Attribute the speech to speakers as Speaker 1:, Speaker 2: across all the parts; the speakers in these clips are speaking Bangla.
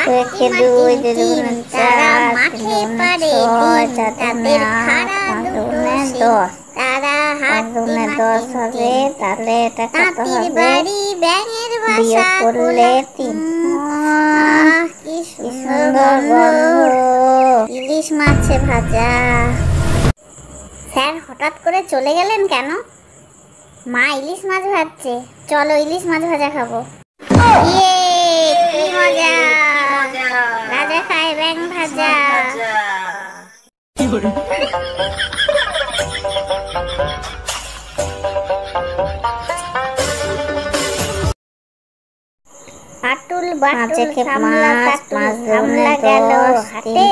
Speaker 1: একে দুই দুগুণে চার তিনগুণে ছয় চার দুগুণে আট পাঁচ দুগুণে 10
Speaker 2: তারা
Speaker 1: পাঁচ দুগুণে 10 হবে, তাহলে এটা কত হবে?
Speaker 2: বাড়ি ব্যাঙের
Speaker 1: বিয়োগ করলে 3।
Speaker 2: কি
Speaker 1: কি সুন্দর গন্ধ!
Speaker 2: ইলিশ মাছে ভাজা। স্যার হঠাৎ করে চলে গেলেন কেন? মা ইলিশ মাছ ভাজছে, চলো ইলিশ মাছ ভাজা খাবো। ইয়ে, কি মজা! রাজা খায় ব্যাঙ ভাজা। আটুল বাটুল সামলা সাটুল সামলা গেল হাটে,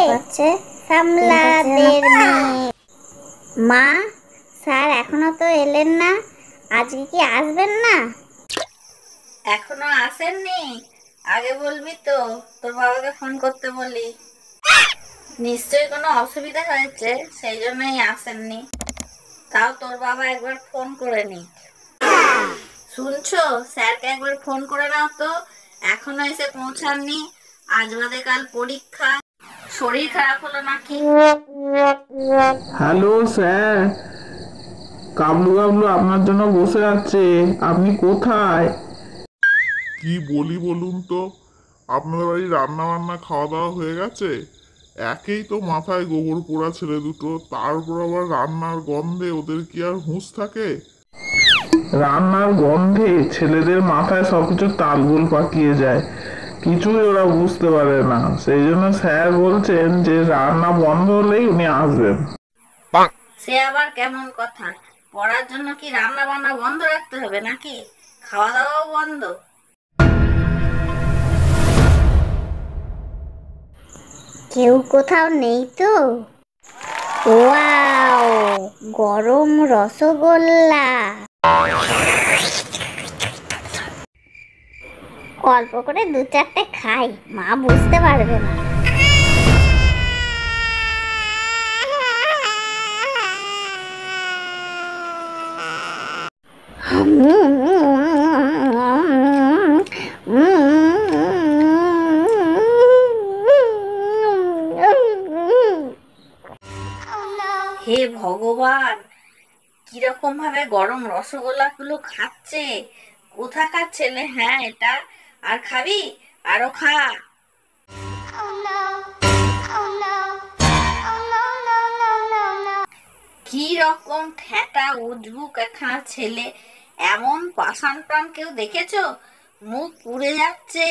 Speaker 2: সামলাদের মেয়ে। মা, স্যার এখনো তো এলেন না, আজকে কি আসবেন না?
Speaker 3: এখনো আসেননি? আগে বলবি তো, তোর বাবাকে ফোন করতে বলি। নিশ্চয়ই কোনো অসুবিধা হয়েছে, সেই জন্যই আসেননি। তাও তোর বাবা একবার ফোন করে নি। শুনছো, স্যারকে একবার ফোন করে নাও তো, এখনো এসে পৌঁছাননি। আজ বাদে কাল পরীক্ষা। শরীর খারাপ হলো নাকি?
Speaker 4: হ্যালো স্যার, কাবলু কাবলু আপনার জন্য বসে আছে। আপনি কোথায়?
Speaker 5: কি বলি বলুন তো, আপনাদের বাড়ি রান্না বান্না খাওয়া দাওয়া হয়ে গেছে? একেই তো মাথায় গোবর পোড়া ছেলে দুটো, তারপর আবার রান্নার গন্ধে ওদের কি আর হুঁশ থাকে?
Speaker 4: রান্নার গন্ধে ছেলেদের মাথায় সবকিছু তালগোল পাকিয়ে যায়, কিছুই ওরা বুঝতে পারে না। সেই জন্য স্যার বলছেন যে রান্না বন্ধ হলেই উনি আসবেন।
Speaker 3: সে আবার কেমন কথা? পড়ার জন্য কি রান্না বান্না বন্ধ রাখতে হবে নাকি? খাওয়া দাওয়াও বন্ধ?
Speaker 2: কেউ কোথাও নেই তো? ওয়াও, গরম রসগোল্লা। অল্প করে 2-4টে খাই, মা বুঝতে পারবে না।
Speaker 3: হে ভগবান, কিরকম ভাবে গরম রসগোল্লা গুলো খাচ্ছে! কোথাকার ছেলে হ্যাঁ এটা? আর খাবি? আরো খা। কি রকম ঠেটা উজবুক একখানা ছেলে! এমন পাষাণ প্রাণ কেউ দেখেছো? মুখ পুড়ে যাচ্ছে,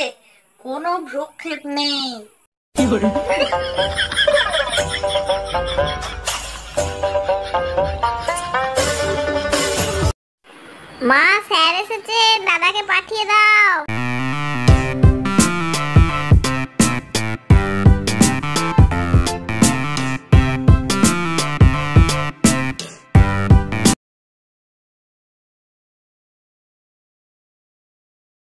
Speaker 3: কোনো ভ্রুক্ষেপ নেই।
Speaker 2: মা, স্যার এসেছে, দাদাকে পাঠিয়ে দাও।